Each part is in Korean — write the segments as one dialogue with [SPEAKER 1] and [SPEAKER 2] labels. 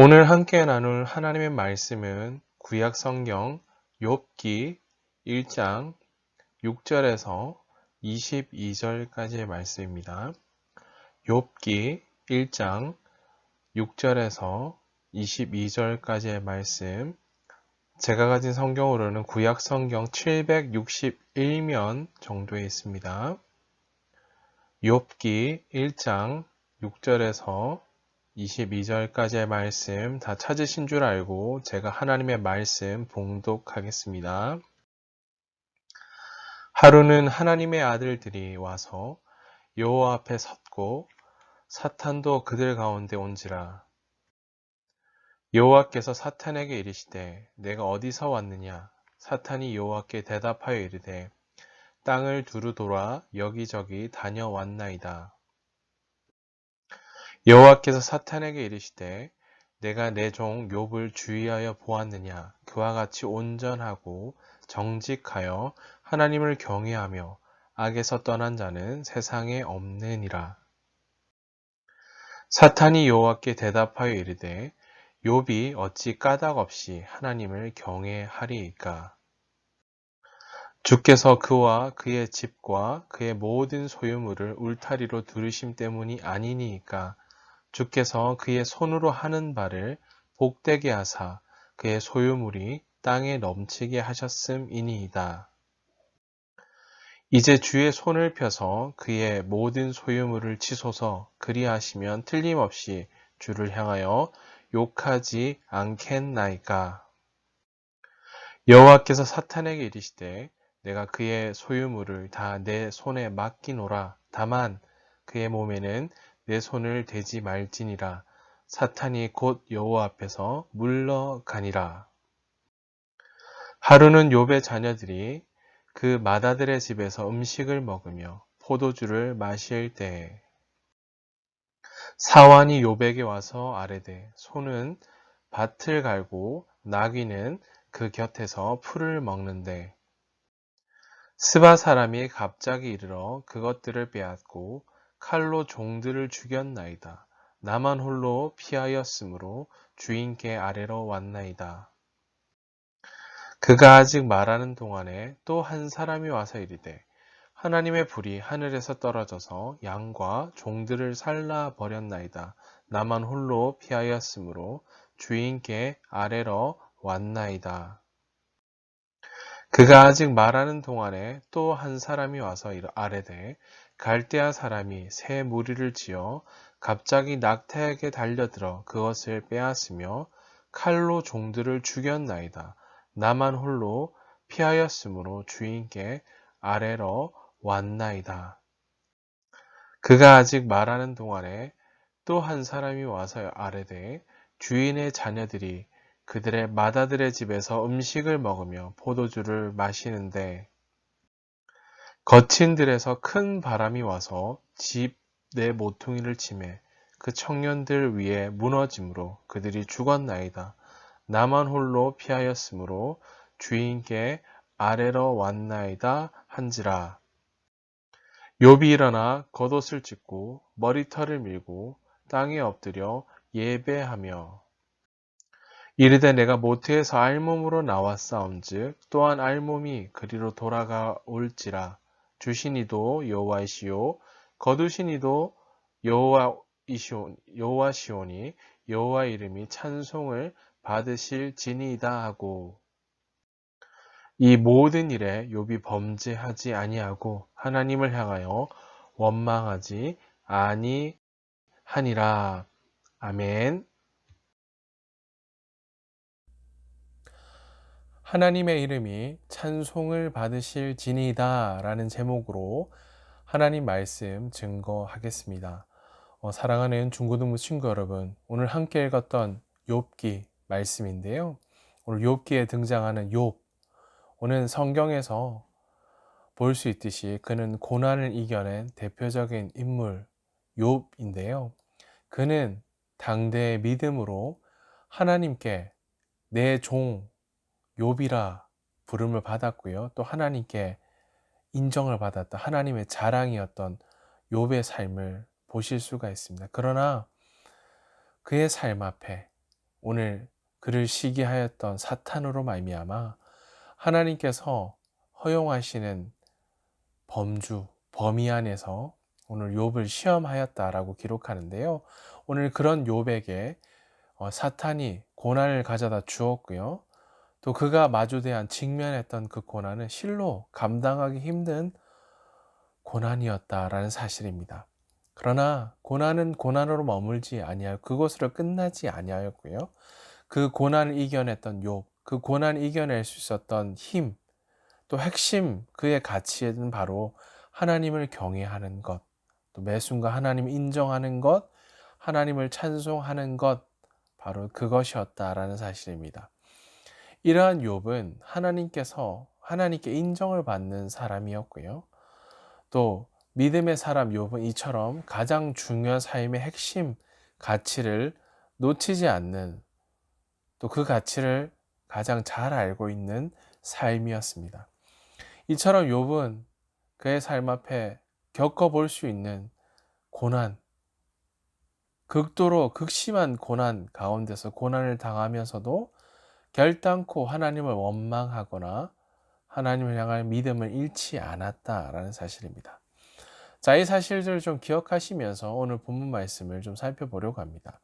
[SPEAKER 1] 오늘 함께 나눌 하나님의 말씀은 구약 성경 욥기 1장 6절에서 22절까지의 말씀입니다. 욥기 1장 6절에서 22절까지의 말씀, 제가 가진 성경으로는 구약 성경 761면 정도에 있습니다. 욥기 1장 6절에서 22절까지의 말씀 다 찾으신 줄 알고 제가 하나님의 말씀 봉독하겠습니다. 하루는 하나님의 아들들이 와서 여호와 앞에 섰고 사탄도 그들 가운데 온지라. 여호와께서 사탄에게 이르시되 내가 어디서 왔느냐? 사탄이 여호와께 대답하여 이르되 땅을 두루 돌아 여기저기 다녀왔나이다. 여호와께서 사탄에게 이르시되 내가 내 종 욥을 주의하여 보았느냐? 그와 같이 온전하고 정직하여 하나님을 경외하며 악에서 떠난 자는 세상에 없느니라. 사탄이 여호와께 대답하여 이르되 욥이 어찌 까닭 없이 하나님을 경외하리이까? 주께서 그와 그의 집과 그의 모든 소유물을 울타리로 두르심 때문이 아니니이까? 주께서 그의 손으로 하는 바를 복되게 하사 그의 소유물이 땅에 넘치게 하셨음이니이다. 이제 주의 손을 펴서 그의 모든 소유물을 치소서. 그리하시면 틀림없이 주를 향하여 욕하지 않겠나이까. 여호와께서 사탄에게 이르시되 내가 그의 소유물을 다 내 손에 맡기노라. 다만 그의 몸에는 내 손을 대지 말지니라. 사탄이 곧 여호와 앞에서 물러가니라. 하루는 욥의 자녀들이 그 맏아들의 집에서 음식을 먹으며 포도주를 마실 때에 사환이 욥에게 와서 아뢰되 소는 밭을 갈고 나귀는 그 곁에서 풀을 먹는데 스바 사람이 갑자기 이르러 그것들을 빼앗고 칼로 종들을 죽였나이다. 나만 홀로 피하였으므로 주인께 아래로 왔나이다. 그가 아직 말하는 동안에 또 한 사람이 와서 이르되 하나님의 불이 하늘에서 떨어져서 양과 종들을 살라 버렸나이다. 나만 홀로 피하였으므로 주인께 아래로 왔나이다. 그가 아직 말하는 동안에 또 한 사람이 와서 아뢰되 갈대아 사람이 새 무리를 지어 갑자기 낙타에게 달려들어 그것을 빼앗으며 칼로 종들을 죽였나이다. 나만 홀로 피하였으므로 주인께 아래로 왔나이다. 그가 아직 말하는 동안에 또 한 사람이 와서 아뢰되 주인의 자녀들이 그들의 맏아들의 집에서 음식을 먹으며 포도주를 마시는데 거친 들에서 큰 바람이 와서 집 내 모퉁이를 치매 그 청년들 위에 무너짐으로 그들이 죽었나이다. 나만 홀로 피하였으므로 주인께 아래로 왔나이다 한지라. 욥이 일어나 겉옷을 찢고 머리털을 밀고 땅에 엎드려 예배하며 이르되 내가 모태에서 알몸으로 나왔사온즉 또한 알몸이 그리로 돌아가 올지라. 주신 이도 여호와이시요 거두신 이도 여호와시오니 여호와 이름이 찬송을 받으실지니이다 하고 이 모든 일에 욥이 범죄하지 아니하고 하나님을 향하여 원망하지 아니하니라. 아멘. 하나님의 이름이 찬송을 받으실지니이다 라는 제목으로 하나님 말씀 증거하겠습니다. 사랑하는 중고등부 친구 여러분, 오늘 함께 읽었던 욥기 말씀인데요. 오늘 욥기에 등장하는 욥, 오늘 성경에서 볼 수 있듯이 그는 고난을 이겨낸 대표적인 인물 욥인데요. 그는 당대의 믿음으로 하나님께 내 종 욥이라 부름을 받았고요. 또 하나님께 인정을 받았던 하나님의 자랑이었던 욥의 삶을 보실 수가 있습니다. 그러나 그의 삶 앞에 오늘 그를 시기하였던 사탄으로 말미암아 하나님께서 허용하시는 범위 안에서 오늘 욥을 시험하였다라고 기록하는데요. 오늘 그런 욥에게 사탄이 고난을 가져다 주었고요. 또 그가 마주대한 직면했던 그 고난은 실로 감당하기 힘든 고난이었다라는 사실입니다. 그러나 고난은 고난으로 머물지 아니하여 그곳으로 끝나지 아니하였고요. 그 고난을 이겨냈던 욥, 그 고난을 이겨낼 수 있었던 힘, 또 핵심 그의 가치는 바로 하나님을 경외하는 것, 또 매 순간 하나님을 인정하는 것, 하나님을 찬송하는 것, 바로 그것이었다라는 사실입니다. 이러한 욥은 하나님께 인정을 받는 사람이었고요. 또 믿음의 사람 욥은 이처럼 가장 중요한 삶의 핵심 가치를 놓치지 않는, 또 그 가치를 가장 잘 알고 있는 삶이었습니다. 이처럼 욥은 그의 삶 앞에 겪어볼 수 있는 고난, 극도로 극심한 고난 가운데서 고난을 당하면서도 결단코 하나님을 원망하거나 하나님을 향한 믿음을 잃지 않았다라는 사실입니다. 자, 이 사실들을 좀 기억하시면서 오늘 본문 말씀을 좀 살펴보려고 합니다.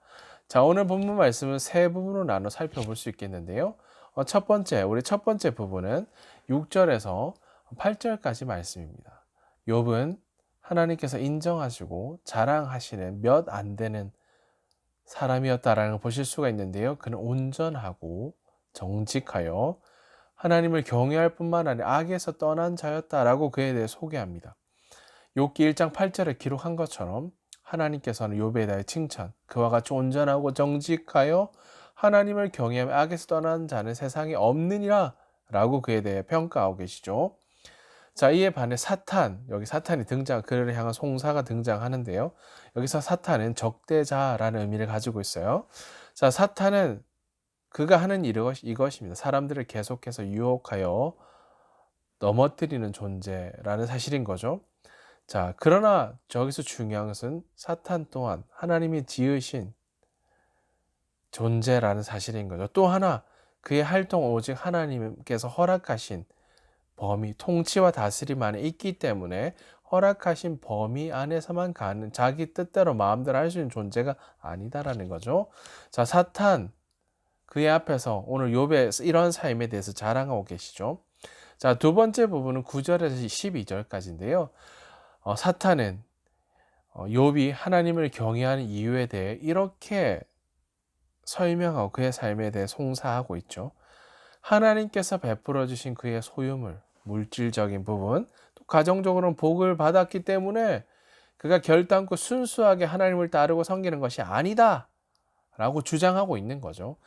[SPEAKER 1] 자, 오늘 본문 말씀은 세 부분으로 나눠 살펴볼 수 있겠는데요. 우리 첫 번째 부분은 6절에서 8절까지 말씀입니다. 욥은 하나님께서 인정하시고 자랑하시는 몇 안 되는 사람이었다라는 걸 보실 수가 있는데요. 그는 온전하고 정직하여 하나님을 경외할 뿐만 아니라 악에서 떠난 자였다라고 그에 대해 소개합니다. 욥기 1장 8절에 기록한 것처럼 하나님께서는 욥에 대해 칭찬, 그와 같이 온전하고 정직하여 하나님을 경외하며 악에서 떠난 자는 세상에 없느니라 라고 그에 대해 평가하고 계시죠. 자, 이에 반해 여기 사탄이 그를 향한 송사가 등장하는데요. 여기서 사탄은 적대자라는 의미를 가지고 있어요. 자, 사탄은 그가 하는 이것입니다. 사람들을 계속해서 유혹하여 넘어뜨리는 존재라는 사실인 거죠. 자, 그러나 저기서 중요한 것은 사탄 또한 하나님이 지으신 존재라는 사실인 거죠. 또 하나, 그의 활동은 오직 하나님께서 허락하신 통치와 다스림 안에 있기 때문에 허락하신 범위 안에서만 가는, 자기 뜻대로 마음대로 할 수 있는 존재가 아니다라는 거죠. 자, 사탄, 그의 앞에서 오늘 욥의 이런 삶에 대해서 자랑하고 계시죠. 자, 두 번째 부분은 9절에서 12절까지인데요. 사탄은 욥이 하나님을 경외하는 이유에 대해 이렇게 설명하고 그의 삶에 대해 송사하고 있죠. 하나님께서 베풀어 주신 그의 소유물, 물질적인 부분, 또 가정적으로는 복을 받았기 때문에 그가 결단코 순수하게 하나님을 따르고 섬기는 것이 아니다 라고 주장하고 있는 거죠.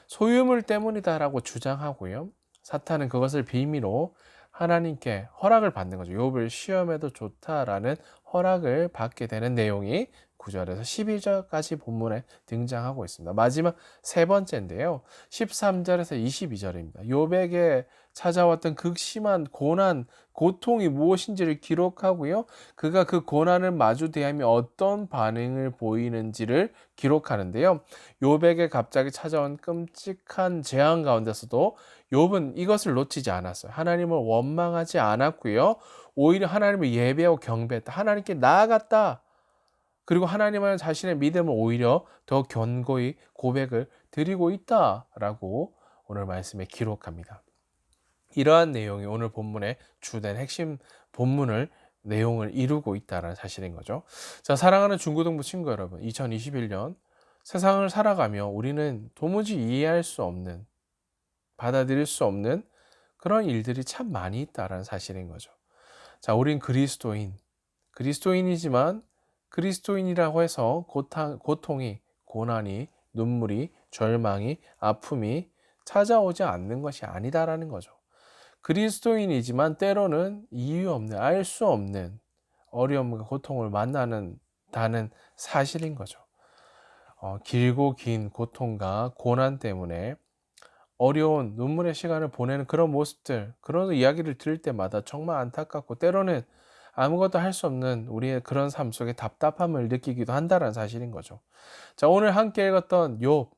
[SPEAKER 1] 소유물 때문이다라고 주장하고요. 사탄은 그것을 빌미로 하나님께 허락을 받는 거죠. 욥을 시험해도 좋다라는 허락을 받게 되는 내용이 9절에서 12절까지 본문에 등장하고 있습니다. 마지막 세 번째인데요. 13절에서 22절입니다. 욥에게 찾아왔던 극심한 고난, 고통이 무엇인지를 기록하고요. 그가 그 고난을 마주 대하며 어떤 반응을 보이는지를 기록하는데요. 욥에게 갑자기 찾아온 끔찍한 재앙 가운데서도 욥은 이것을 놓치지 않았어요. 하나님을 원망하지 않았고요. 오히려 하나님을 예배하고 경배했다. 하나님께 나아갔다. 그리고 하나님은 자신의 믿음을 오히려 더 견고히 고백을 드리고 있다라고 오늘 말씀에 기록합니다. 이러한 내용이 오늘 본문의 주된 핵심 내용을 이루고 있다는 사실인 거죠. 자, 사랑하는 중고등부 친구 여러분, 2021년 세상을 살아가며 우리는 도무지 이해할 수 없는, 받아들일 수 없는 그런 일들이 참 많이 있다는 사실인 거죠. 자, 우린 그리스도인이지만 그리스도인이라고 해서 고통이, 고난이, 눈물이, 절망이, 아픔이 찾아오지 않는 것이 아니다라는 거죠. 그리스도인이지만 때로는 이유 없는, 알 수 없는 어려움과 고통을 만나는다는 사실인 거죠. 길고 긴 고통과 고난 때문에 어려운 눈물의 시간을 보내는 그런 모습들, 그런 이야기를 들을 때마다 정말 안타깝고 때로는 아무것도 할 수 없는 우리의 그런 삶 속에 답답함을 느끼기도 한다는 사실인 거죠. 자, 오늘 함께 읽었던 욥,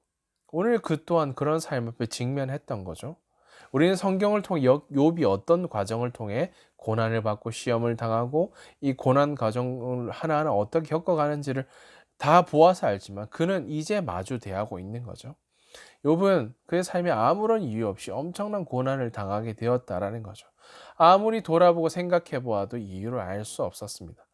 [SPEAKER 1] 오늘 그 또한 그런 삶 앞에 직면했던 거죠. 우리는 성경을 통해 욥이 어떤 과정을 통해 고난을 받고 시험을 당하고 이 고난 과정을 하나하나 어떻게 겪어가는지를 다 보아서 알지만 그는 이제 마주 대하고 있는 거죠. 욥은 그의 삶에 아무런 이유 없이 엄청난 고난을 당하게 되었다라는 거죠. 아무리 돌아보고 생각해 보아도 이유를 알 수 없었습니다.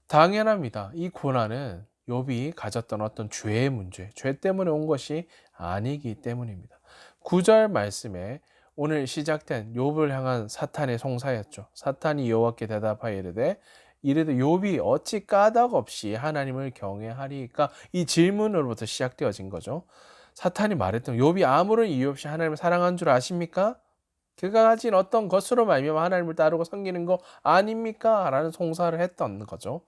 [SPEAKER 1] 당연합니다. 이 고난은 욥이 가졌던 어떤 죄의 문제, 죄 때문에 온 것이 아니기 때문입니다. 9절 말씀에 오늘 시작된 욥을 향한 사탄의 송사였죠. 사탄이 여호와께 대답하여 이르되 욥이 어찌 까닭 없이 하나님을 경외하리까, 이 질문으로부터 시작되어진 거죠. 사탄이 말했던 욥이 아무런 이유 없이 하나님을 사랑한 줄 아십니까? 그가 가진 어떤 것으로 말미암아 하나님을 따르고 섬기는 거 아닙니까? 라는 송사를 했던 거죠.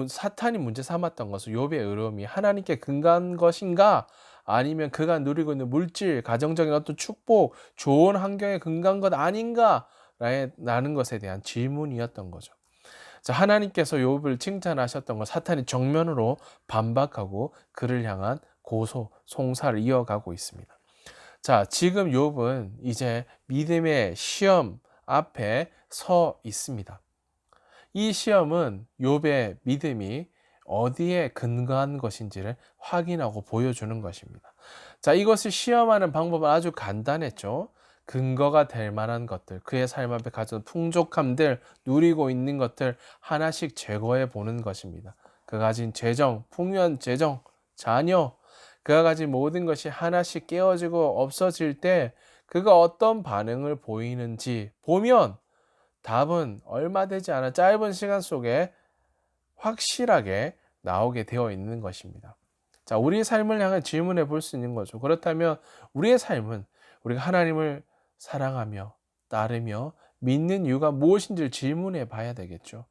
[SPEAKER 1] 사탄이 문제 삼았던 것은 욥의 의로움이 하나님께 근거한 것인가? 아니면 그가 누리고 있는 물질, 가정적인 어떤 축복, 좋은 환경에 근거한 것 아닌가? 라는 것에 대한 질문이었던 거죠. 자, 하나님께서 욥을 칭찬하셨던 것, 사탄이 정면으로 반박하고 그를 향한 송사를 이어가고 있습니다. 자, 지금 욥은 이제 믿음의 시험 앞에 서 있습니다. 이 시험은 욥의 믿음이 어디에 근거한 것인지를 확인하고 보여주는 것입니다. 자, 이것을 시험하는 방법은 아주 간단했죠. 근거가 될 만한 것들, 그의 삶 앞에 가진 풍족함들, 누리고 있는 것들 하나씩 제거해 보는 것입니다. 그가 가진 재정, 풍요한 재정, 자녀, 그가 가진 모든 것이 하나씩 깨어지고 없어질 때 그가 어떤 반응을 보이는지 보면 답은 얼마 되지 않아 짧은 시간 속에 확실하게 나오게 되어 있는 것입니다. 자, 우리의 삶을 향해 질문해 볼 수 있는 거죠. 그렇다면 우리의 삶은 우리가 하나님을 사랑하며 따르며 믿는 이유가 무엇인지를 질문해 봐야 되겠죠.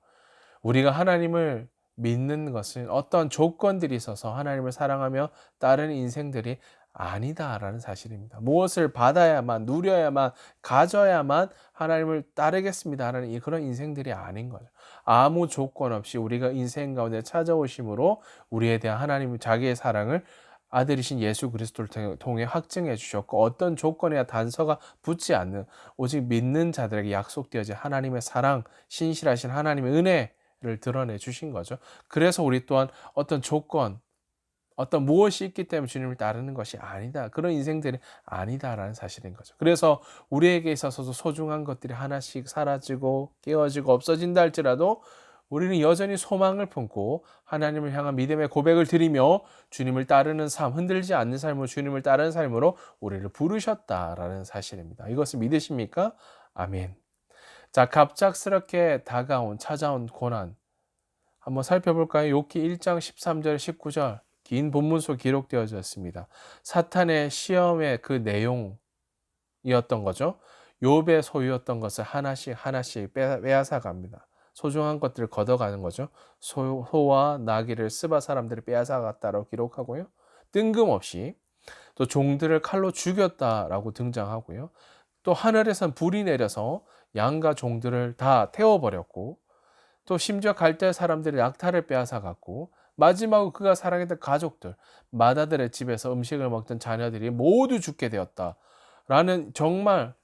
[SPEAKER 1] 우리가 하나님을 믿는 것은 어떤 조건들이 있어서 하나님을 사랑하며 따르는 인생들이 아니다라는 사실입니다. 무엇을 받아야만, 누려야만, 가져야만 하나님을 따르겠습니다라는 그런 인생들이 아닌 거죠. 아무 조건 없이 우리가 인생 가운데 찾아오심으로 우리에 대한 하나님의 자기의 사랑을 아들이신 예수 그리스도를 통해 확증해 주셨고, 어떤 조건이나 단서가 붙지 않는 오직 믿는 자들에게 약속되어진 하나님의 사랑, 신실하신 하나님의 은혜를 드러내 주신 거죠. 그래서 우리 또한 어떤 조건, 어떤 무엇이 있기 때문에 주님을 따르는 것이 아니다, 그런 인생들이 아니다라는 사실인 거죠. 그래서 우리에게 있어서도 소중한 것들이 하나씩 사라지고 깨어지고 없어진다 할지라도 우리는 여전히 소망을 품고 하나님을 향한 믿음의 고백을 드리며 주님을 따르는 삶, 흔들리지 않는 삶으로, 주님을 따르는 삶으로 우리를 부르셨다라는 사실입니다. 이것을 믿으십니까? 아멘. 자, 갑작스럽게 찾아온 고난 한번 살펴볼까요? 욥기 1장 13절 19절 긴 본문서 기록되어져 있습니다. 사탄의 시험의 그 내용이었던 거죠. 욥의 소유였던 것을 하나씩 하나씩 빼앗아 갑니다. 소중한 것들을 걷어가는 거죠. 소와 나귀를 스바 사람들이 빼앗아 갔다라고 기록하고요. 뜬금없이 또 종들을 칼로 죽였다라고 등장하고요. 또 하늘에선 불이 내려서 양과 종들을 다 태워버렸고, 또 심지어 갈대 사람들이 낙타를 빼앗아 갔고, 마지막으로 그가 사랑했던 가족들, 마다들의 집에서 음식을 먹던 자녀들이 모두 죽게 되었다라는 정말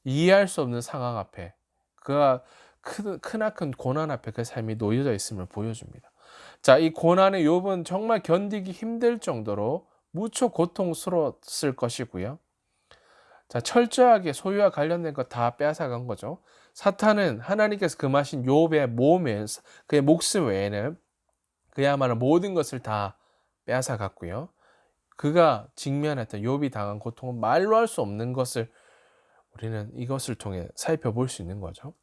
[SPEAKER 1] 이해할 수 없는 상황 앞에, 그가 크나큰 고난 앞에 그 삶이 놓여져 있음을 보여줍니다. 자, 이 고난의 욥은 정말 견디기 힘들 정도로 무척 고통스러웠을 것이고요. 자, 철저하게 소유와 관련된 거 다 빼앗아간 거죠. 사탄은 하나님께서 금하신 욥의 몸에, 그의 목숨 외에는 그야말로 모든 것을 다 빼앗아갔고요. 그가 직면했던, 욥이 당한 고통은 말로 할 수 없는 것을 우리는 이것을 통해 살펴볼 수 있는 거죠.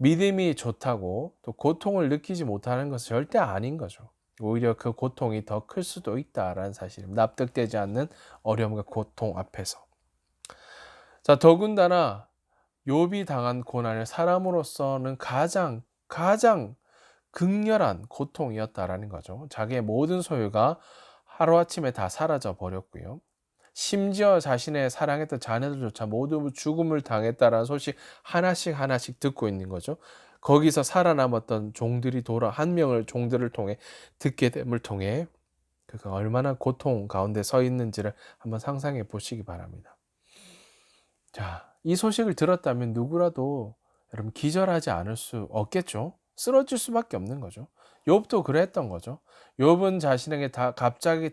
[SPEAKER 1] 믿음이 좋다고 또 고통을 느끼지 못하는 것은 절대 아닌 거죠. 오히려 그 고통이 더 클 수도 있다라는 사실입니다. 납득되지 않는 어려움과 고통 앞에서. 자, 더군다나 욥이 당한 고난을 사람으로서는 가장 극렬한 고통이었다라는 거죠. 자기의 모든 소유가 하루아침에 다 사라져 버렸고요. 심지어 자신의 사랑했던 자녀들조차 모두 죽음을 당했다라는 소식 하나씩 듣고 있는 거죠. 거기서 살아남았던 종들이 한 명을 종들을 통해 듣게 됨을 통해 그가 얼마나 고통 가운데 서 있는지를 한번 상상해 보시기 바랍니다. 자, 이 소식을 들었다면 누구라도 여러분 기절하지 않을 수 없겠죠. 쓰러질 수밖에 없는 거죠. 욥도 그랬던 거죠. 욥은 자신에게 갑자기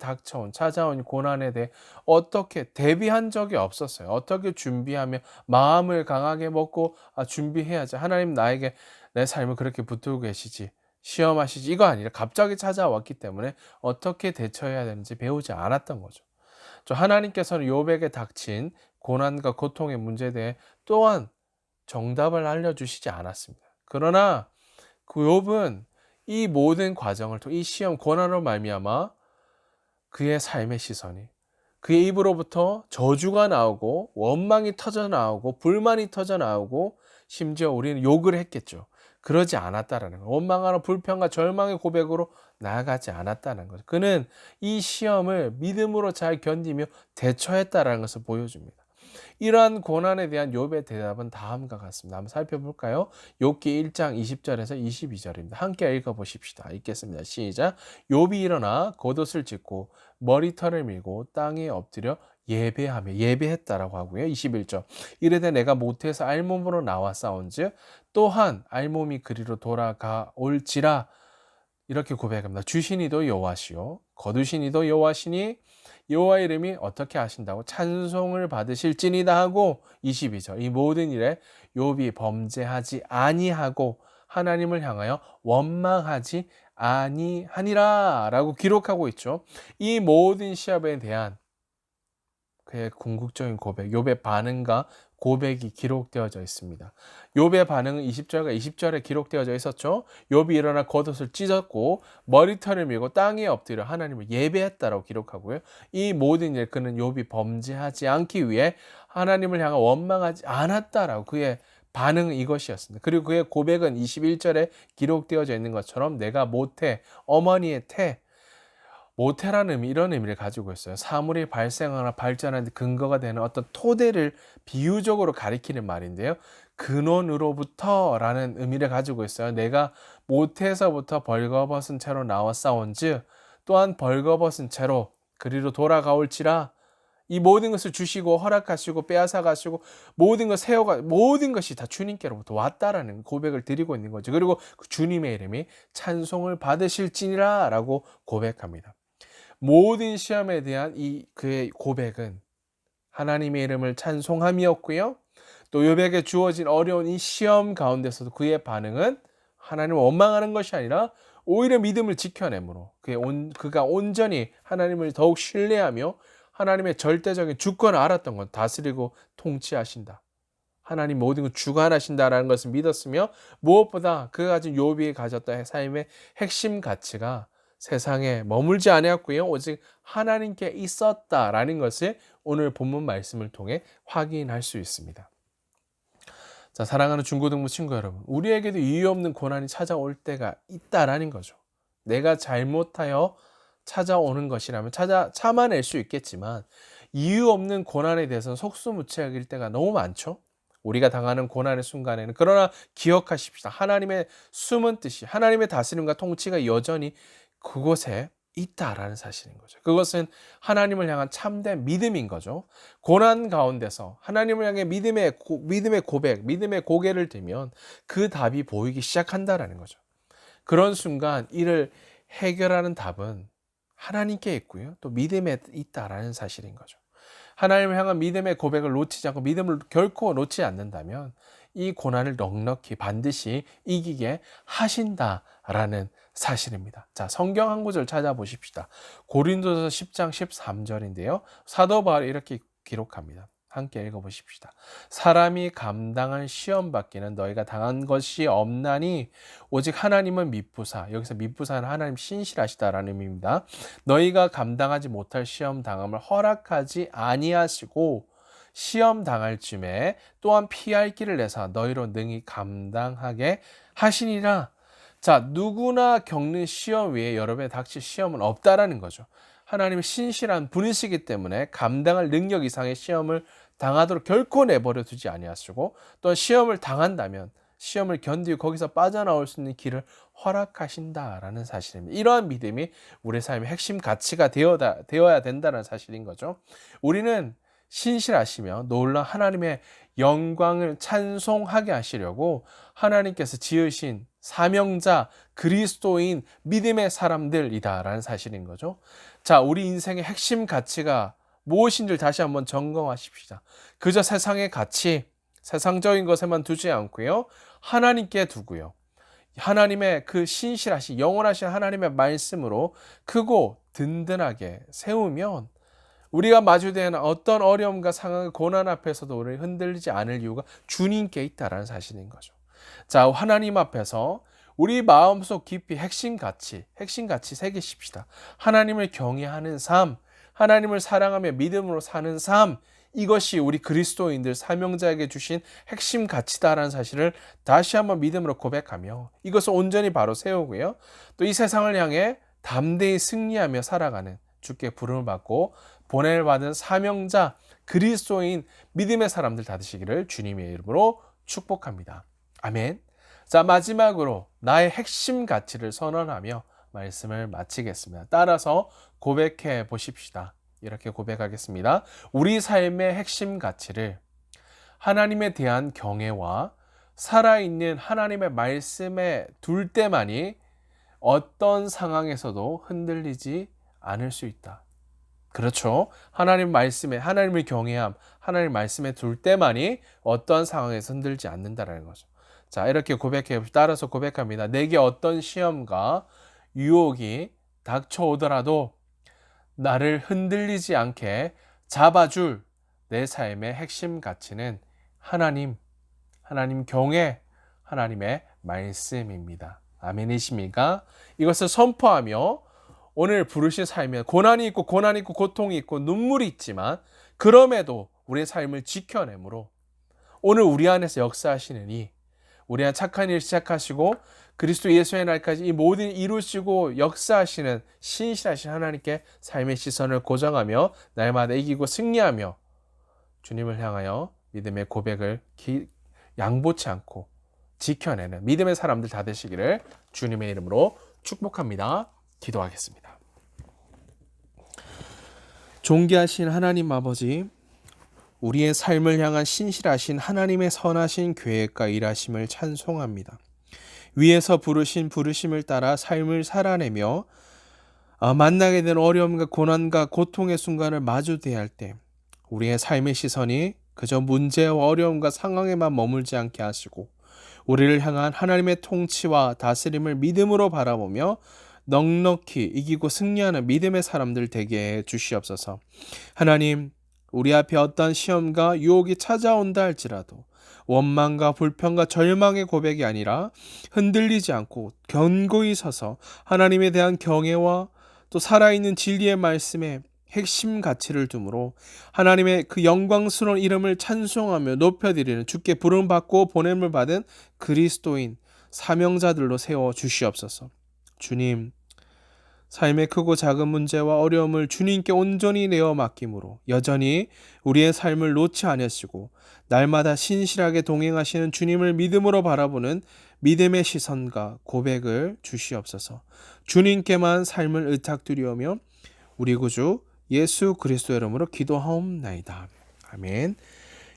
[SPEAKER 1] 찾아온 고난에 대해 어떻게 대비한 적이 없었어요. 어떻게 준비하며 마음을 강하게 먹고 준비해야지. 하나님 나에게 내 삶을 그렇게 붙들고 계시지. 시험하시지. 이거 아니라 갑자기 찾아왔기 때문에 어떻게 대처해야 되는지 배우지 않았던 거죠. 하나님께서는 욥에게 닥친 고난과 고통의 문제에 대해 또한 정답을 알려주시지 않았습니다. 그러나 그 욥은 이 모든 과정을 통해 이 시험 고난으로 말미암아 그의 삶의 시선이 그의 입으로부터 저주가 나오고 원망이 터져 나오고 불만이 터져 나오고 심지어 우리는 욕을 했겠죠. 그러지 않았다라는 것. 원망하는 불평과 절망의 고백으로 나아가지 않았다는 것. 그는 이 시험을 믿음으로 잘 견디며 대처했다라는 것을 보여줍니다. 이러한 고난에 대한 욥의 대답은 다음과 같습니다. 한번 살펴볼까요? 욥기 1장 20절에서 22절입니다. 함께 읽어보십시다. 읽겠습니다. 시작. 욥이 일어나 겉옷을 찢고 머리털을 밀고 땅에 엎드려 예배했다라고 하고요. 21절. 이르되 내가 모태에서 알몸으로 나와 싸운즉 또한 알몸이 그리로 돌아가올지라. 이렇게 고백합니다. 주시니도 여호와시요 거두시니도 여호와시니 여호와 이름이 어떻게 하신다고 찬송을 받으실지니다 하고 22절. 이 모든 일에 욥이 범죄하지 아니하고 하나님을 향하여 원망하지 아니하니라 라고 기록하고 있죠. 이 모든 시험에 대한 그의 궁극적인 고백, 욥의 반응과 고백이 기록되어져 있습니다. 욥의 반응은 20절과 20절에 기록되어져 있었죠. 욥이 일어나 겉옷을 찢었고 머리털을 밀고 땅에 엎드려 하나님을 예배했다라고 기록하고요. 이 모든 일 그는 욥이 범죄하지 않기 위해 하나님을 향해 원망하지 않았다라고 그의 반응은 이것이었습니다. 그리고 그의 고백은 21절에 기록되어져 있는 것처럼 내가 모태, 어머니의 태, 모태라는 의미, 이런 의미를 가지고 있어요. 사물이 발생하거나 발전하는 데 근거가 되는 어떤 토대를 비유적으로 가리키는 말인데요. 근원으로부터 라는 의미를 가지고 있어요. 내가 모태에서부터 벌거벗은 채로 나와 싸운즉 또한 벌거벗은 채로 그리로 돌아가올지라. 이 모든 것을 주시고 허락하시고 빼앗아 가시고 모든 것 세워가 모든 것이 다 주님께로부터 왔다라는 고백을 드리고 있는 거죠. 그리고 그 주님의 이름이 찬송을 받으실지니라라고 고백합니다. 모든 시험에 대한 그의 고백은 하나님의 이름을 찬송함이었고요. 또 욥에게 주어진 어려운 이 시험 가운데서도 그의 반응은 하나님을 원망하는 것이 아니라 오히려 믿음을 지켜내므로 그가 온전히 하나님을 더욱 신뢰하며 하나님의 절대적인 주권을 알았던 것, 다스리고 통치하신다. 하나님 모든 걸 주관하신다라는 것을 믿었으며 무엇보다 그가 가진 욥이 가졌던 삶의 핵심 가치가 세상에 머물지 아니었고요. 오직 하나님께 있었다라는 것을 오늘 본문 말씀을 통해 확인할 수 있습니다. 자, 사랑하는 중고등부 친구 여러분, 우리에게도 이유 없는 고난이 찾아올 때가 있다라는 거죠. 내가 잘못하여 찾아오는 것이라면 참아낼 수 있겠지만 이유 없는 고난에 대해서는 속수무책일 때가 너무 많죠. 우리가 당하는 고난의 순간에는 그러나 기억하십시다. 하나님의 숨은 뜻이 하나님의 다스림과 통치가 여전히 그곳에 있다라는 사실인 거죠. 그것은 하나님을 향한 참된 믿음인 거죠. 고난 가운데서 하나님을 향해 믿음의 고백, 믿음의 고개를 들면 그 답이 보이기 시작한다라는 거죠. 그런 순간 이를 해결하는 답은 하나님께 있고요. 또 믿음에 있다라는 사실인 거죠. 하나님을 향한 믿음의 고백을 놓치지 않고 믿음을 결코 놓지 않는다면 이 고난을 넉넉히 반드시 이기게 하신다라는 사실입니다. 자, 성경 한 구절 찾아보십시다. 고린도서 10장 13절인데요. 사도 바울이 이렇게 기록합니다. 함께 읽어보십시다. 사람이 감당할 시험 받기는 너희가 당한 것이 없나니 오직 하나님은 미쁘사, 여기서 미쁘사는 하나님 신실하시다라는 의미입니다. 너희가 감당하지 못할 시험 당함을 허락하지 아니하시고 시험 당할 쯤에 또한 피할 길을 내사 너희로 능히 감당하게 하시니라. 자, 누구나 겪는 시험 위에 여러분의 닥칠 시험은 없다라는 거죠. 하나님의 신실한 분이시기 때문에 감당할 능력 이상의 시험을 당하도록 결코 내버려 두지 아니하시고 또 시험을 당한다면 시험을 견디고 거기서 빠져나올 수 있는 길을 허락하신다라는 사실입니다. 이러한 믿음이 우리 삶의 핵심 가치가 되어야 된다는 사실인 거죠. 우리는 신실하시며 놀라운 하나님의 영광을 찬송하게 하시려고 하나님께서 지으신 사명자, 그리스도인, 믿음의 사람들이다라는 사실인 거죠. 자, 우리 인생의 핵심 가치가 무엇인지를 다시 한번 점검하십시다. 그저 세상의 가치, 세상적인 것에만 두지 않고요. 하나님께 두고요. 하나님의 그 신실하신 영원하신 하나님의 말씀으로 크고 든든하게 세우면 우리가 마주대는 어떤 어려움과 상황, 고난 앞에서도 우리를 흔들리지 않을 이유가 주님께 있다라는 사실인 거죠. 자, 하나님 앞에서 우리 마음속 깊이 핵심 가치 새기십시다. 하나님을 경외하는 삶, 하나님을 사랑하며 믿음으로 사는 삶, 이것이 우리 그리스도인들 사명자에게 주신 핵심 가치다라는 사실을 다시 한번 믿음으로 고백하며 이것을 온전히 바로 세우고요. 또 이 세상을 향해 담대히 승리하며 살아가는 주께 부름을 받고 보냄을 받은 사명자, 그리스도인, 믿음의 사람들 다 되시기를 주님의 이름으로 축복합니다. 아멘. 자, 마지막으로 나의 핵심 가치를 선언하며 말씀을 마치겠습니다. 따라서 고백해 보십시다. 이렇게 고백하겠습니다. 우리 삶의 핵심 가치를 하나님에 대한 경외와 살아있는 하나님의 말씀에 둘 때만이 어떤 상황에서도 흔들리지 않을 수 있다. 그렇죠. 하나님 말씀에, 하나님을 경외함, 하나님 말씀에 둘 때만이 어떠한 상황에서 흔들지 않는다라는 거죠. 자, 이렇게 따라서 고백합니다. 내게 어떤 시험과 유혹이 닥쳐오더라도 나를 흔들리지 않게 잡아줄 내 삶의 핵심 가치는 하나님 경외, 하나님의 말씀입니다. 아멘이십니까? 이것을 선포하며 오늘 부르신 삶에 고난이 있고 고통이 있고 눈물이 있지만 그럼에도 우리의 삶을 지켜내므로 오늘 우리 안에서 역사하시는 우리 안 착한 일 시작하시고 그리스도 예수의 날까지 이 모든 일 이루시고 역사하시는 신실하신 하나님께 삶의 시선을 고정하며 날마다 이기고 승리하며 주님을 향하여 믿음의 고백을 양보치 않고 지켜내는 믿음의 사람들 다 되시기를 주님의 이름으로 축복합니다. 기도하겠습니다. 존귀하신 하나님 아버지, 우리의 삶을 향한 신실하신 하나님의 선하신 계획과 일하심을 찬송합니다. 위에서 부르신 부르심을 따라 삶을 살아내며 만나게 된 어려움과 고난과 고통의 순간을 마주대할 할 때 우리의 삶의 시선이 그저 문제와 어려움과 상황에만 머물지 않게 하시고 우리를 향한 하나님의 통치와 다스림을 믿음으로 바라보며 넉넉히 이기고 승리하는 믿음의 사람들 되게 해 주시옵소서. 하나님, 우리 앞에 어떤 시험과 유혹이 찾아온다 할지라도 원망과 불평과 절망의 고백이 아니라 흔들리지 않고 견고히 서서 하나님에 대한 경외와 또 살아있는 진리의 말씀에 핵심 가치를 두므로 하나님의 그 영광스러운 이름을 찬송하며 높여드리는 주께 부름받고 보냄을 받은 그리스도인 사명자들로 세워 주시옵소서. 주님, 삶의 크고 작은 문제와 어려움을 주님께 온전히 내어 맡김으로 여전히 우리의 삶을 놓지 않으시고 날마다 신실하게 동행하시는 주님을 믿음으로 바라보는 믿음의 시선과 고백을 주시옵소서. 주님께만 삶을 의탁드리오며 우리 구주 예수 그리스도의 이름으로 기도하옵나이다. 아멘.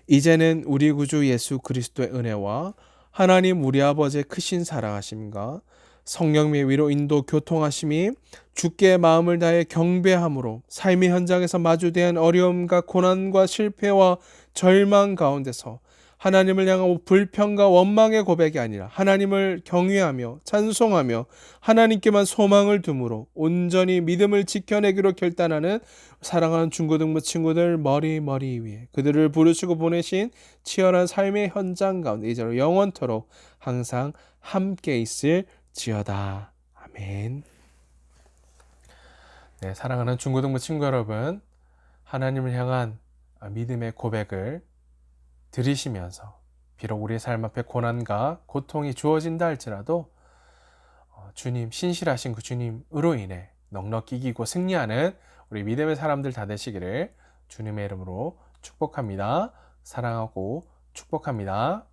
[SPEAKER 1] 이제는 우리 구주 예수 그리스도의 은혜와 하나님 우리 아버지의 크신 사랑하심과 성령의 위로 인도 교통하심이 주께 마음을 다해 경배함으로 삶의 현장에서 마주대한 어려움과 고난과 실패와 절망 가운데서 하나님을 향한 불평과 원망의 고백이 아니라 하나님을 경외하며 찬송하며 하나님께만 소망을 두므로 온전히 믿음을 지켜내기로 결단하는 사랑하는 중고등부 친구들 머리 위에 그들을 부르시고 보내신 치열한 삶의 현장 가운데 이제로 영원토록 항상 함께 있을 지어다. 아멘. 네, 사랑하는 중고등부 친구 여러분, 하나님을 향한 믿음의 고백을 들으시면서 비록 우리의 삶 앞에 고난과 고통이 주어진다 할지라도 주님, 신실하신 그 주님으로 인해 넉넉히 이기고 승리하는 우리 믿음의 사람들 다 되시기를 주님의 이름으로 축복합니다. 사랑하고 축복합니다.